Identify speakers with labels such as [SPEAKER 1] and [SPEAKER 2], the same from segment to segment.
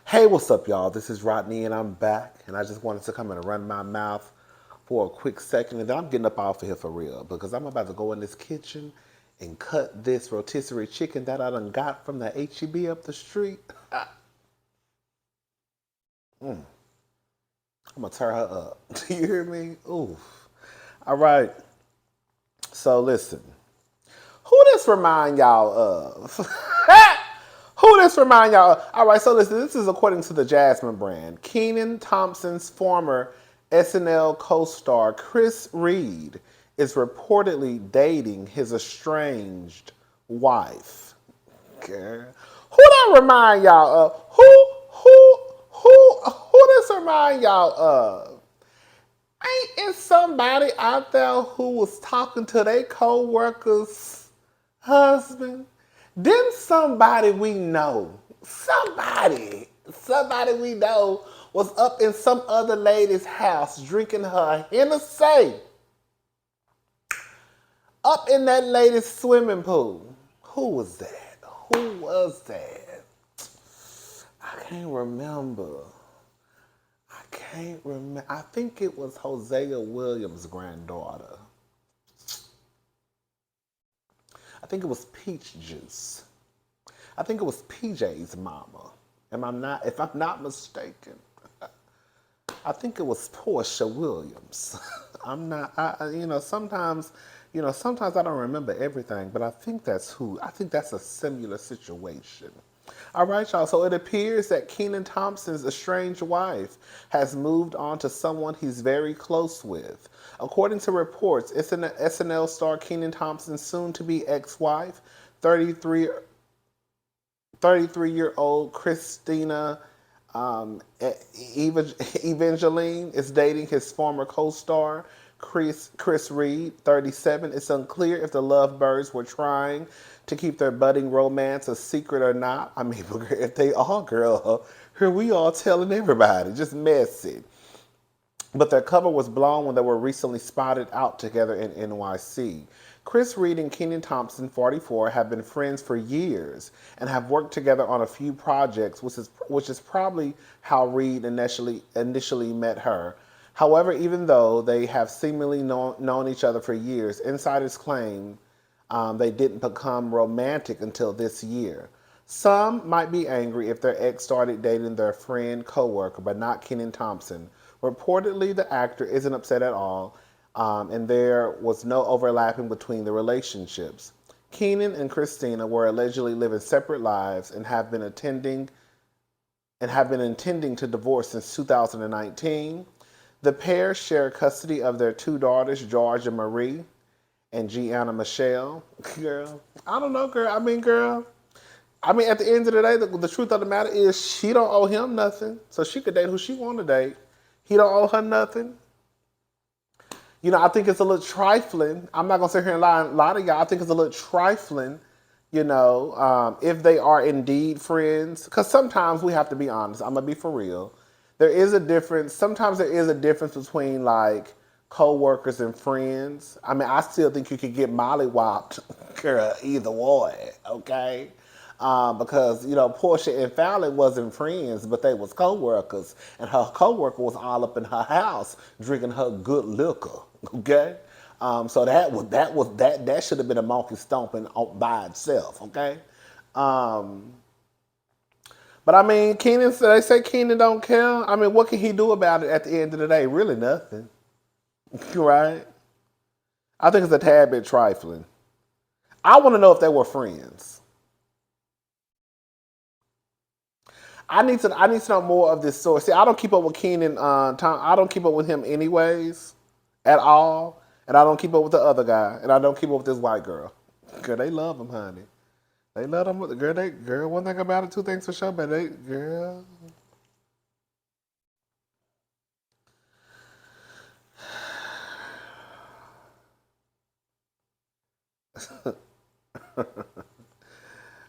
[SPEAKER 1] Hey, what's up, y'all? This is Rodney, and I'm back. And I just wanted to come and run my mouth for a quick second, and then I'm getting up off of here for real because I'm about to go in this kitchen and cut this rotisserie chicken that I done got from the HEB up the street. I'm gonna tear her up. Do you hear me? Ooh. All right. So listen, who this remind y'all of? Who this remind y'all of? All right, so listen, this is according to the Jasmine brand. Kenan Thompson's former SNL co-star Chris Reed is reportedly dating his estranged wife. Girl. Who that remind y'all of? Who this remind y'all of? Ain't it somebody out there who was talking to their co-worker's husband? Then somebody we know, somebody we know was up in some other lady's house drinking her Hennessy up in that lady's swimming pool. Who was that? Who was that? I can't remember. I think it was Hosea Williams' granddaughter. I think it was Peach Juice. I think it was PJ's mama. If I'm not mistaken. I think it was Portia Williams. I'm not, sometimes I don't remember everything, but I think that's a similar situation. All right, y'all. So it appears that Keenan Thompson's estranged wife has moved on to someone he's very close with. According to reports, it's an SNL star Keenan Thompson's soon-to-be ex-wife, 33-year-old Christina Evangeline is dating his former co-star, Chris Reed, 37. It's unclear if the lovebirds were trying to keep their budding romance a secret or not. I mean, if they are, girl, here we all telling everybody, just messy. But their cover was blown when they were recently spotted out together in NYC. Chris Reed and Kenan Thompson, 44, have been friends for years and have worked together on a few projects, which is probably how Reed initially met her. However, even though they have seemingly known each other for years, insiders claim they didn't become romantic until this year. Some might be angry if their ex started dating their friend coworker, but not Kenan Thompson. Reportedly, the actor isn't upset at all, and there was no overlapping between the relationships. Kenan and Christina were allegedly living separate lives and have been intending to divorce since 2019. The pair share custody of their two daughters, Georgia Marie and Gianna Michelle. Girl, I don't know, girl. At the end of the day, the truth of the matter is she don't owe him nothing, so she could date who she want to date. He don't owe her nothing. I think it's a little trifling. I'm not going to sit here and lie to y'all. I think it's a little trifling, if they are indeed friends. Because sometimes we have to be honest. I'm going to be for real. There is a difference. Sometimes there is a difference between, like, co-workers and friends. I mean, I still think you could get mollywopped, girl, either way, okay? Because, Portia and Fallon wasn't friends, but they was co-workers. And her co-worker was all up in her house drinking her good liquor, okay? So that should have been a monkey stomping by itself, okay? But I mean, they say Kenan don't care. I mean, what can he do about it at the end of the day? Really nothing, right? I think it's a tad bit trifling. I want to know if they were friends. I need to know more of this story. See, I don't keep up with Kenan. I don't keep up with him anyways, at all. And I don't keep up with the other guy. And I don't keep up with this white girl. Girl, they love him, honey. They love him. Girl, one thing about it, two things for sure, but girl.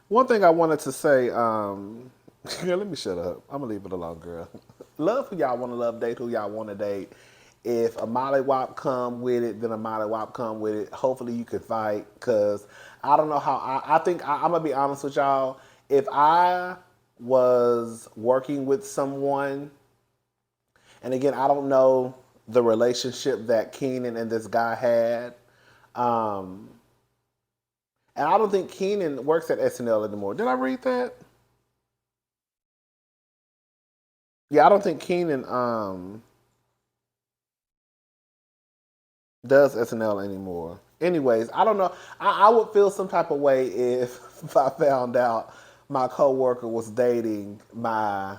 [SPEAKER 1] One thing I wanted to say, girl, let me shut up. I'm going to leave it alone, girl. Love who y'all want to love, date who y'all want to date. If a mollywop come with it, then a mollywop come with it. Hopefully you can fight, because I don't know how, I think, I'm going to be honest with y'all. If I was working with someone, and again, I don't know the relationship that Keenan and this guy had. Um, and I don't think Keenan works at SNL anymore. Did I read that? Yeah, I don't think Keenan does SNL anymore. Anyways, I don't know. I would feel some type of way if I found out my coworker was dating my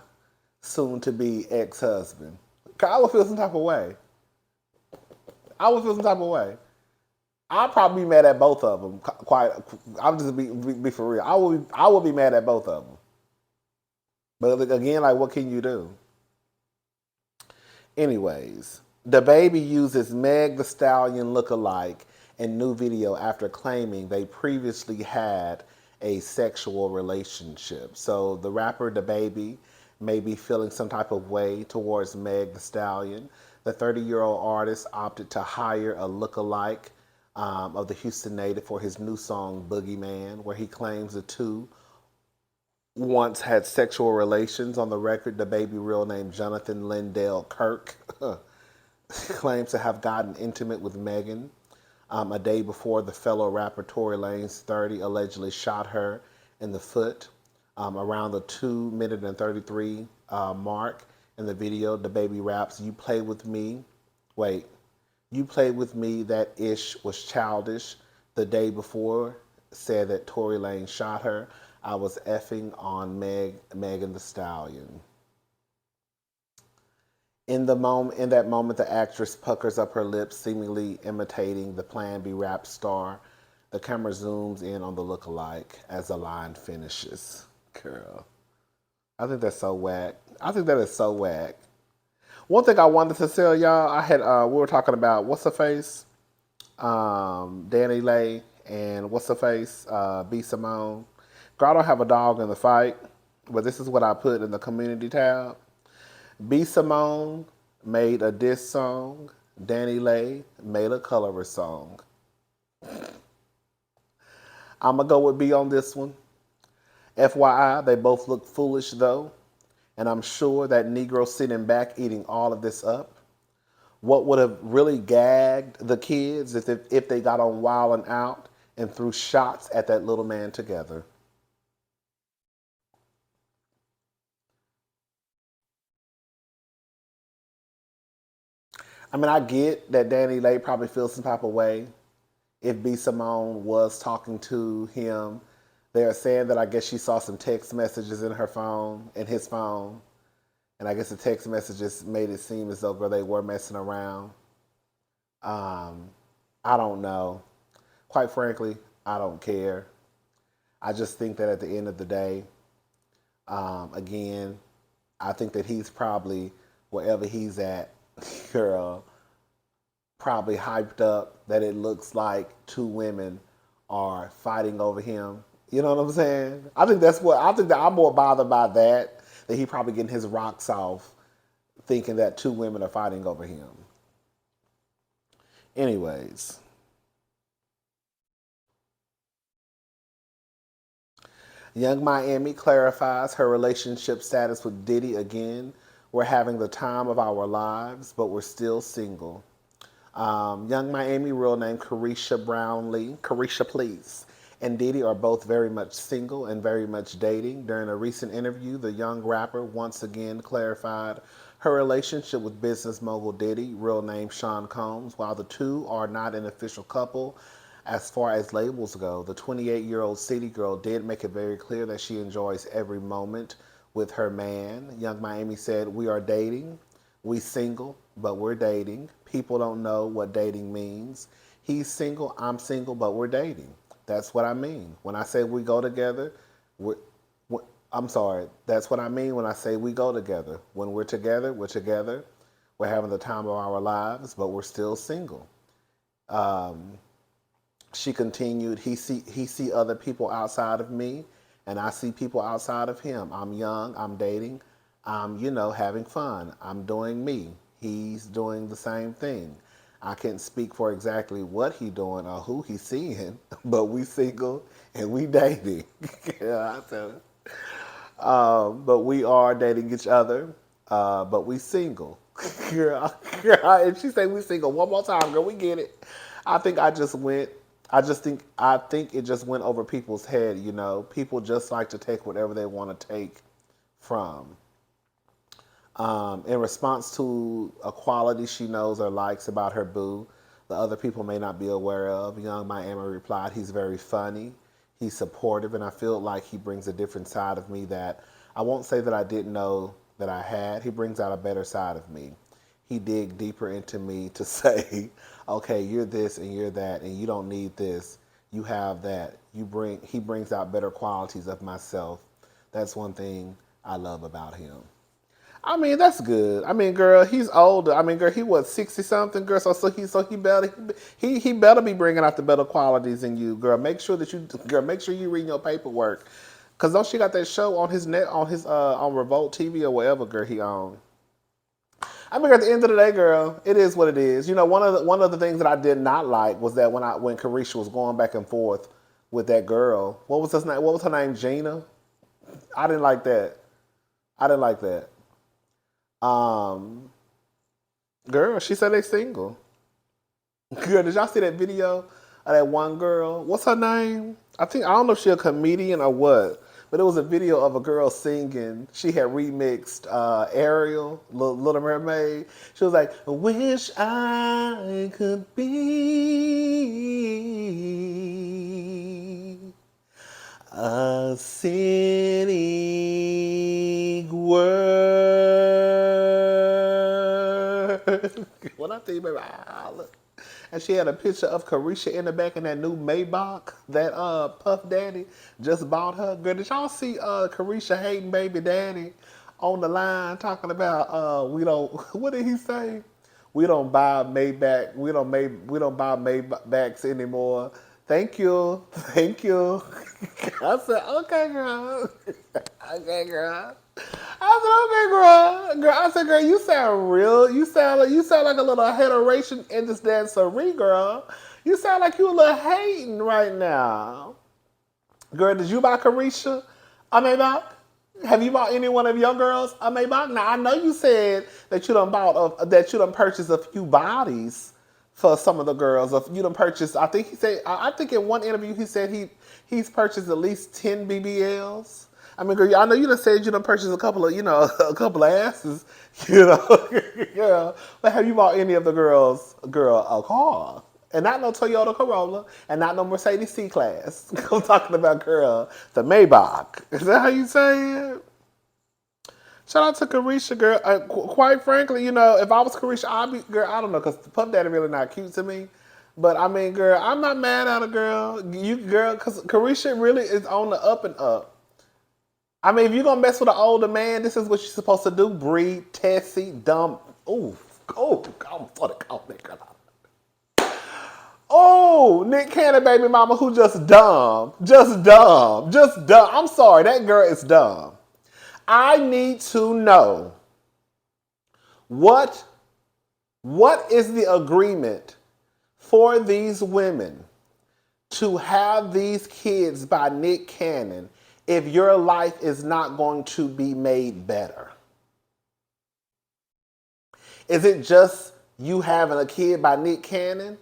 [SPEAKER 1] soon-to-be ex-husband. I would feel some type of way. I would feel some type of way. I'd probably be mad at both of them. Quite, I'm just be for real. I would be mad at both of them. But again, like, what can you do? Anyways, DaBaby uses Meg the Stallion lookalike in new video after claiming they previously had a sexual relationship. So the rapper DaBaby may be feeling some type of way towards Meg the Stallion. The 30-year-old artist opted to hire a lookalike of the Houston native for his new song Boogeyman, where he claims the two once had sexual relations. On the record, DaBaby, real name Jonathan Lindell Kirk, claims to have gotten intimate with Megan a day before the fellow rapper Tory Lanez 30 allegedly shot her in the foot. Around the 2 minute and 33 mark in the video, DaBaby raps, "You play with me, wait, you played with me, that ish was childish. The day before said that Tory Lanez shot her. I was effing on Megan the Stallion." In that moment, the actress puckers up her lips, seemingly imitating the Plan B rap star. The camera zooms in on the lookalike as the line finishes. Girl, I think that's so whack. I think that is so whack. One thing I wanted to tell y'all, we were talking about what's her face, Danny Leigh, and what's her face, B Simone. Girl, I don't have a dog in the fight, but this is what I put in the community tab. B Simone made a diss song. Danny Leigh made a colorist song. I'm going to go with B on this one. FYI, they both look foolish though, and I'm sure that Negro sitting back eating all of this up. What would have really gagged the kids if they got on Wild and Out and threw shots at that little man together. I mean, I get that Danny Leigh probably feels some type of way if B Simone was talking to him. They're saying that I guess she saw some text messages in his phone, and I guess the text messages made it seem as though they were messing around. I don't know. Quite frankly, I don't care. I just think that at the end of the day, again, I think that he's probably wherever he's at, girl, probably hyped up that it looks like two women are fighting over him. You know what I'm saying? I think that I'm more bothered by that he probably getting his rocks off thinking that two women are fighting over him. Anyways. Young Miami clarifies her relationship status with Diddy again. We're having the time of our lives, but we're still single. Young Miami, real name Caresha Brownlee, Caresha please, and Diddy are both very much single and very much dating. During a recent interview, the young rapper once again clarified her relationship with business mogul Diddy, real name Sean Combs. While the two are not an official couple, as far as labels go, the 28-year-old city girl did make it very clear that she enjoys every moment with her man. Young Miami said, "We are dating. We single, but we're dating. People don't know what dating means. He's single, I'm single, but we're dating. That's what I mean. When I say we go together, I'm sorry. That's what I mean when I say we go together. When we're together, we're together. We're having the time of our lives, but we're still single." She continued, he see other people outside of me, and I see people outside of him. I'm young, I'm dating, I'm, having fun. I'm doing me. He's doing the same thing. I can't speak for exactly what he doing or who he's seeing, but we single and we dating. Yeah, I tell you. But we are dating each other. But we single. Girl, if she say we single one more time, girl, we get it. I think I just went. I think it just went over people's head. You know, people just like to take whatever they want to take from. In response to a quality she knows or likes about her boo, the other people may not be aware of, young Miami replied, "He's very funny, he's supportive, and I feel like he brings a different side of me that I won't say that I didn't know that I had. He brings out a better side of me. He dig deeper into me to say, okay, you're this and you're that, and you don't need this. You have that. He brings out better qualities of myself. That's one thing I love about him." I mean, that's good. I mean, girl, he's older. I mean, girl, he was 60 something, girl. So he better he better be bringing out the better qualities in you, girl. Make sure you read your paperwork, cause don't she got that show on his net on Revolt TV or whatever, girl, he on. I mean, at the end of the day, girl, it is what it is. You know, one of the things that I did not like was that when Carisha was going back and forth with that girl, what was his name? What was her name? Gina. I didn't like that. I didn't like that. Um, Girl, she said they single. Girl, did y'all see that video of that one girl? What's her name? I don't know if she's a comedian or what, but it was a video of a girl singing. She had remixed Ariel, Little Mermaid. She was like, "Wish I could be a city word." When I tell you, baby, I look. And she had a picture of Carisha in the back in that new Maybach that Puff Daddy just bought her. Girl, did y'all see Carisha hating baby daddy on the line talking about we don't what did he say? We don't buy Maybach, we don't buy Maybachs anymore. Thank you. Thank you. I said, okay, girl. Okay, girl. I said, okay, girl. Girl, I said, girl, you sound real. You sound like a little hateration in this dancery, girl. You sound like you a little hating right now. Girl, did you buy Carisha a Maybach? Have you bought any one of your girls a Maybach? Now I know you said that you done purchased a few bodies for some of the girls. If you done purchased, I think he said, I think in one interview he said he's purchased at least 10 BBLs. I mean, girl, I know you done said you done purchased a couple of asses, girl. But have you bought any of the girls, a car? And not no Toyota Corolla, and not no Mercedes C-Class. I'm talking about, girl, the Maybach. Is that how you say it? Shout out to Carisha, girl. Quite frankly, you know, if I was Carisha, I'd be, girl, I don't know, because Puff Daddy really not cute to me. But, I mean, girl, I'm not mad at her, girl. Girl, because Carisha really is on the up and up. I mean, if you're going to mess with an older man, this is what you're supposed to do. Breed, Tessie, dumb. I'm for the call that girl. Oh, Nick Cannon baby mama who just dumb. Just dumb. Just dumb. I'm sorry, that girl is dumb. I need to know what is the agreement for these women to have these kids by Nick Cannon if your life is not going to be made better? Is it just you having a kid by Nick Cannon?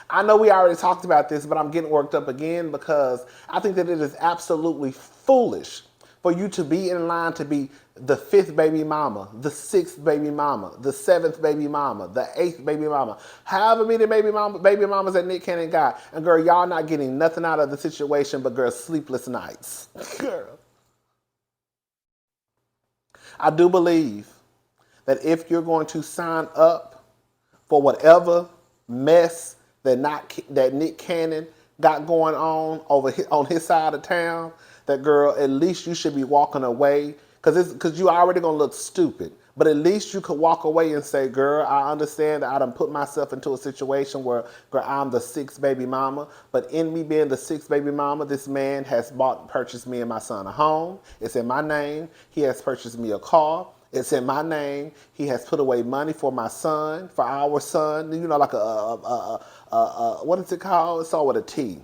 [SPEAKER 1] I know we already talked about this, but I'm getting worked up again because I think that it is absolutely foolish for you to be in line to be the 5th baby mama, the 6th baby mama, the 7th baby mama, the 8th baby mama. However many baby mamas that Nick Cannon got. And girl, y'all not getting nothing out of the situation but, girl, sleepless nights. Girl. I do believe that if you're going to sign up for whatever mess that Nick Cannon got going on on his side of town, that, girl, at least you should be walking away because you already gonna look stupid. But at least you could walk away and say, girl, I understand that I done put myself into a situation where, girl, I'm the 6th baby mama. But in me being the 6th baby mama, this man has purchased me and my son a home. It's in my name. He has purchased me a car. It's in my name. He has put away money for my son, for our son. You know, like what is it called? It's all with a T.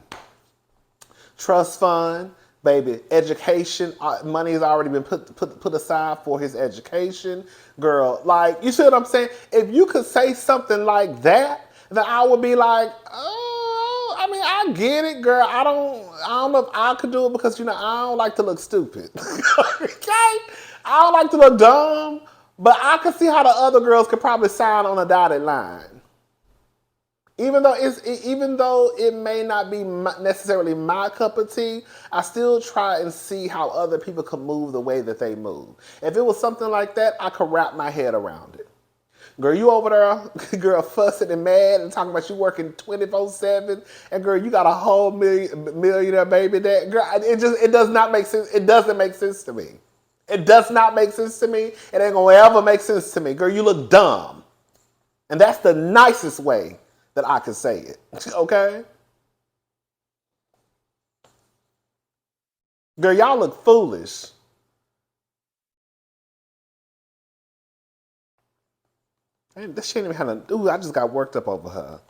[SPEAKER 1] Trust fund. Baby, education, money has already been put aside for his education. Girl, like, you see what I'm saying? If you could say something like that, then I would be like, oh, I mean, I get it, girl. I don't know if I could do it because, I don't like to look stupid. Okay? I don't like to look dumb, but I can see how the other girls could probably sign on a dotted line. Even though it may not be necessarily my cup of tea, I still try and see how other people can move the way that they move. If it was something like that, I could wrap my head around it. Girl, you over there, girl, fussing and mad and talking about you working 24/7, and girl, you got a whole millionaire baby dad. Girl, it does not make sense. It doesn't make sense to me. It does not make sense to me. It ain't gonna ever make sense to me. Girl, you look dumb. And that's the nicest way that I could say it. Okay? Girl, y'all look foolish. And this shit ain't even had to. Ooh, I just got worked up over her.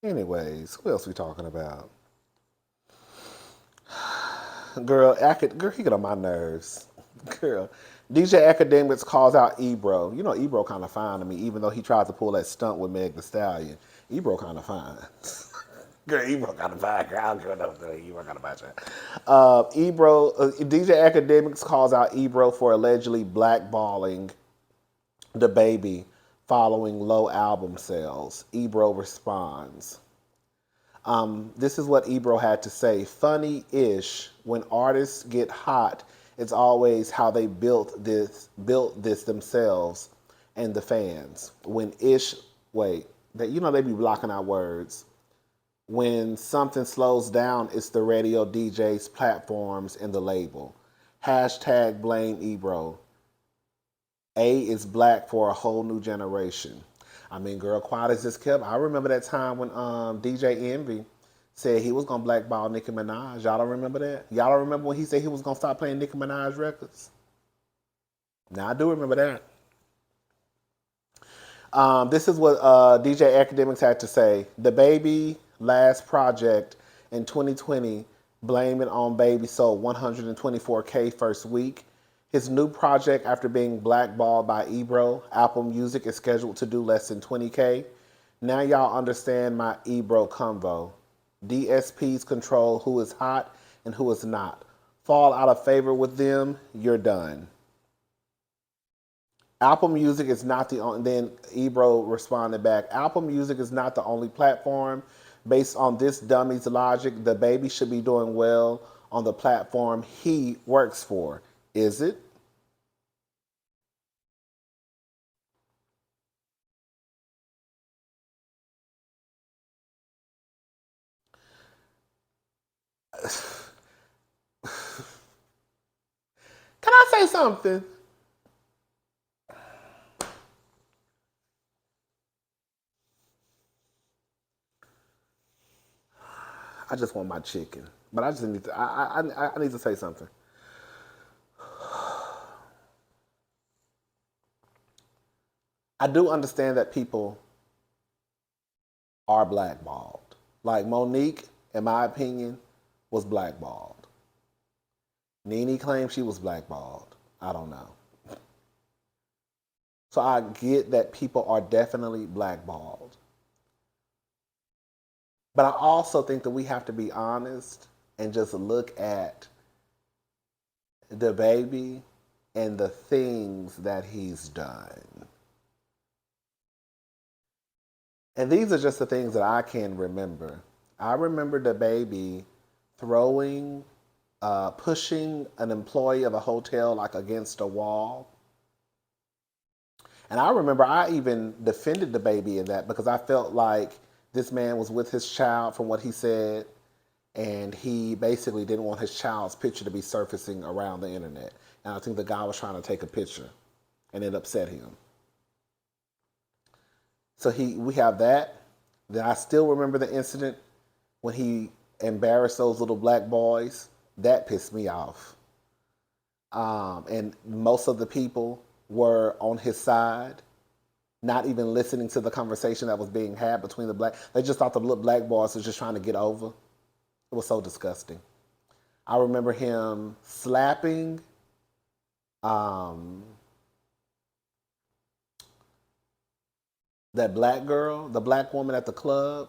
[SPEAKER 1] Anyways, who else we talking about? Girl, he get on my nerves. Girl, DJ Akademiks calls out Ebro. You know, Ebro kind of fine to me, even though he tried to pull that stunt with Meg Thee Stallion. Ebro kind of fine. Girl, Ebro kind of fine. Girl, I don't give no Ebro kind of fine. DJ Akademiks calls out Ebro for allegedly blackballing DaBaby following low album sales. Ebro responds. This is what Ebro had to say. Funny-ish, when artists get hot, it's always how they built this themselves and the fans. When they be blocking our words. When something slows down, it's the radio DJs, platforms, and the label. Hashtag blame Ebro. A is black for a whole new generation. I mean, girl, quiet as this kept. I remember that time when DJ Envy said he was going to blackball Nicki Minaj. Y'all don't remember that? Y'all don't remember when he said he was going to stop playing Nicki Minaj records? Now, I do remember that. This is what DJ Akademiks had to say. DaBaby last project in 2020, Blame It on Baby, sold 124K first week. His new project, after being blackballed by Ebro, Apple Music, is scheduled to do less than 20K. Now y'all understand my Ebro convo. DSPs control who is hot and who is not. Fall out of favor with them, you're done. Apple Music is not the only, then Ebro responded back, Apple Music is not the only platform. Based on this dummy's logic, DaBaby should be doing well on the platform he works for. Is it? Can I say something? I just want my chicken, but I just need to. I need to say something. I do understand that people are blackballed. Like Monique, in my opinion, was blackballed. Nene claims she was blackballed. I don't know. So I get that people are definitely blackballed. But I also think that we have to be honest and just look at DaBaby and the things that he's done. And these are just the things that I can remember. I remember DaBaby pushing an employee of a hotel like against a wall. And I remember I even defended DaBaby in that because I felt like this man was with his child from what he said, and he basically didn't want his child's picture to be surfacing around the internet. And I think the guy was trying to take a picture, and it upset him. So we have that. Then I still remember the incident when he embarrassed those little black boys. That pissed me off. And most of the people were on his side, not even listening to the conversation that was being had between the black. They just thought the little black boys was just trying to get over. It was so disgusting. I remember him slapping um, that black girl, the black woman at the club.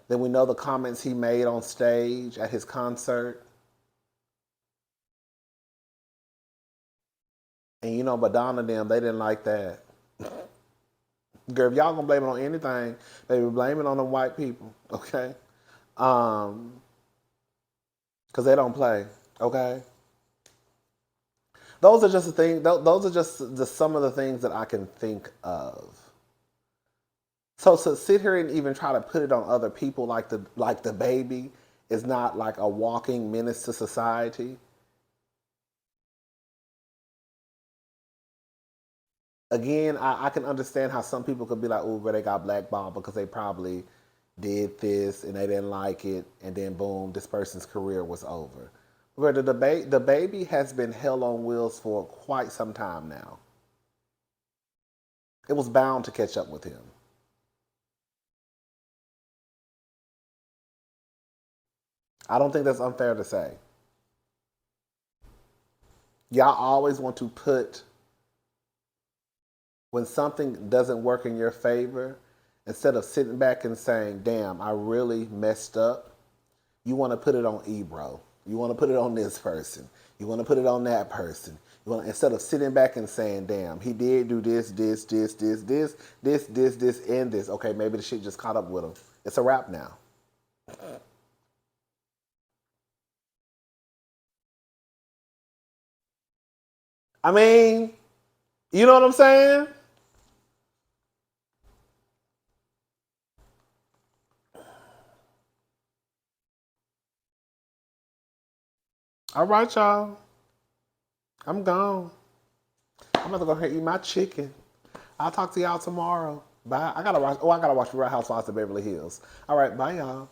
[SPEAKER 1] Then we know the comments he made on stage at his concert. And you know, Madonna and them, they didn't like that. Girl, if y'all gonna blame it on anything, baby, blame it on the white people, okay? Because they don't play, okay? Those are just the things. Those are just some of the things that I can think of. So to sit here and even try to put it on other people like DaBaby is not like a walking menace to society. Again, I can understand how some people could be like, "Ooh, they got blackballed because they probably did this and they didn't like it, and then boom, this person's career was over." Where DaBaby has been hell on wheels for quite some time now. It was bound to catch up with him. I don't think that's unfair to say. Y'all always want to put, when something doesn't work in your favor, instead of sitting back and saying, damn, I really messed up, you want to put it on Ebro. You want to put it on this person. You want to put it on that person. Instead of sitting back and saying, damn, he did do this, and this. Okay, maybe the shit just caught up with him. It's a wrap now. I mean, you know what I'm saying? All right, y'all. I'm gone. I'm about to go ahead and eat my chicken. I'll talk to y'all tomorrow. Bye. I gotta watch Real Housewives of Beverly Hills. All right, bye, y'all.